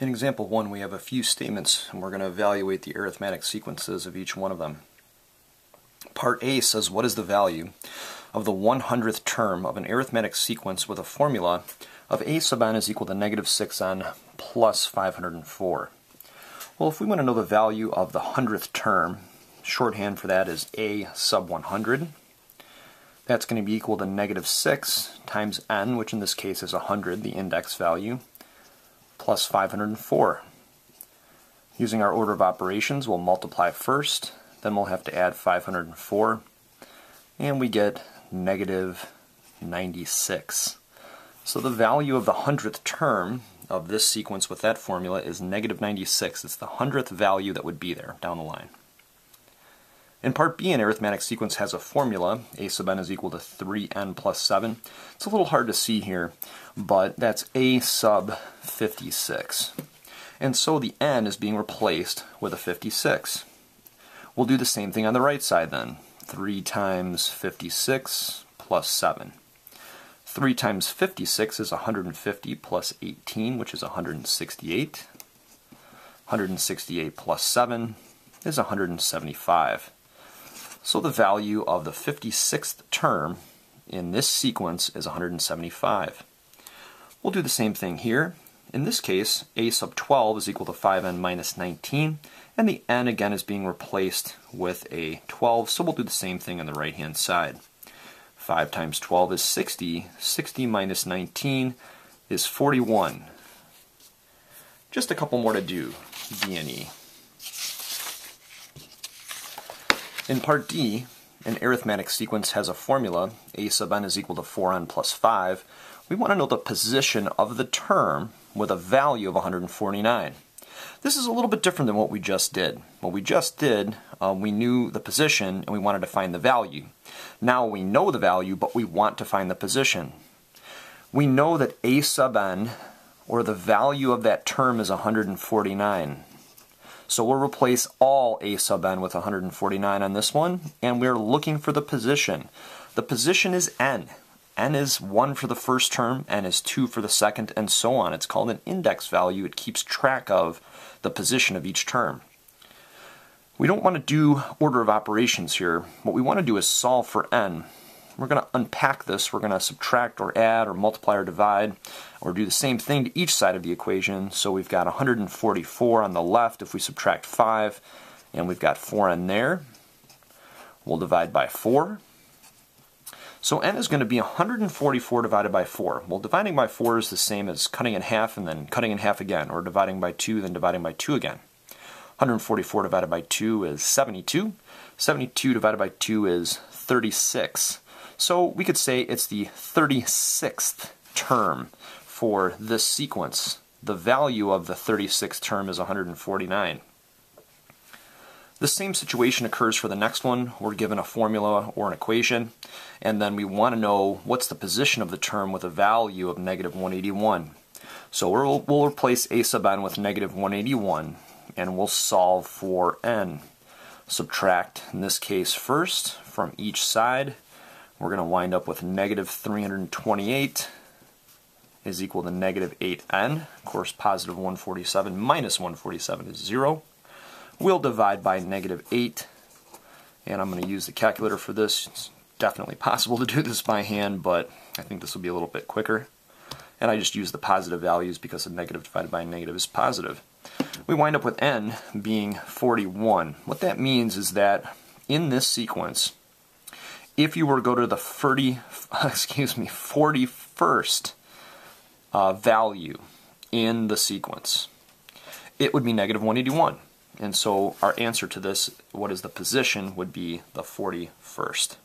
In example 1, we have a few statements, and we're going to evaluate the arithmetic sequences of each one of them. Part A says, what is the value of the 100th term of an arithmetic sequence with a formula of a sub n is equal to negative 6n plus 504? Well, if we want to know the value of the 100th term, shorthand for that is a sub 100. That's going to be equal to negative 6 times n, which in this case is 100, the index value, plus 504. Using our order of operations, we'll multiply first, then we'll have to add 504, and we get negative 96. So the value of the 100th term of this sequence with that formula is negative 96. It's the 100th value that would be there down the line. In part B, an arithmetic sequence has a formula, a sub n is equal to 3n plus 7. It's a little hard to see here, but that's a sub 56. And so the n is being replaced with a 56. We'll do the same thing on the right side then. 3 times 56 plus 7. 3 times 56 is 150 plus 18, which is 168. 168 plus 7 is 175. So the value of the 56th term in this sequence is 175. We'll do the same thing here. In this case, a sub 12 is equal to 5n minus 19, and the n again is being replaced with a 12, so we'll do the same thing on the right-hand side. 5 times 12 is 60. 60 minus 19 is 41. Just a couple more to do, B and E. In part D, an arithmetic sequence has a formula, a sub n is equal to 4n plus 5. We want to know the position of the term with a value of 149. This is a little bit different than what we just did. What we just did, we knew the position and we wanted to find the value. Now we know the value, but we want to find the position. We know that a sub n, or the value of that term, is 149. So we'll replace all a sub n with 149 on this one, and we're looking for the position. The position is n. N is 1 for the first term, n is 2 for the second, and so on. It's called an index value. It keeps track of the position of each term. We don't want to do order of operations here. What we want to do is solve for n. We're going to unpack this. We're going to subtract or add or multiply or divide or do the same thing to each side of the equation. So we've got 144 on the left if we subtract 5, and we've got 4n there. We'll divide by 4. So n is going to be 144 divided by 4. Well, dividing by 4 is the same as cutting in half and then cutting in half again, or dividing by 2 then dividing by 2 again. 144 divided by 2 is 72. 72 divided by 2 is 36. So we could say it's the 36th term for this sequence. The value of the 36th term is 149. The same situation occurs for the next one. We're given a formula or an equation, and then we want to know what's the position of the term with a value of negative 181. So we'll replace a sub n with negative 181, and we'll solve for n. Subtract, in this case first, from each side. We're going to wind up with negative 328 is equal to negative 8n. Of course, positive 147 minus 147 is 0. We'll divide by negative 8, and I'm going to use the calculator for this. It's definitely possible to do this by hand, but I think this will be a little bit quicker. And I just use the positive values because a negative divided by a negative is positive. We wind up with n being 41. What that means is that in this sequence, if you were to go to the 41st value in the sequence, it would be negative 181. And so our answer to this, what is the position, would be the 41st.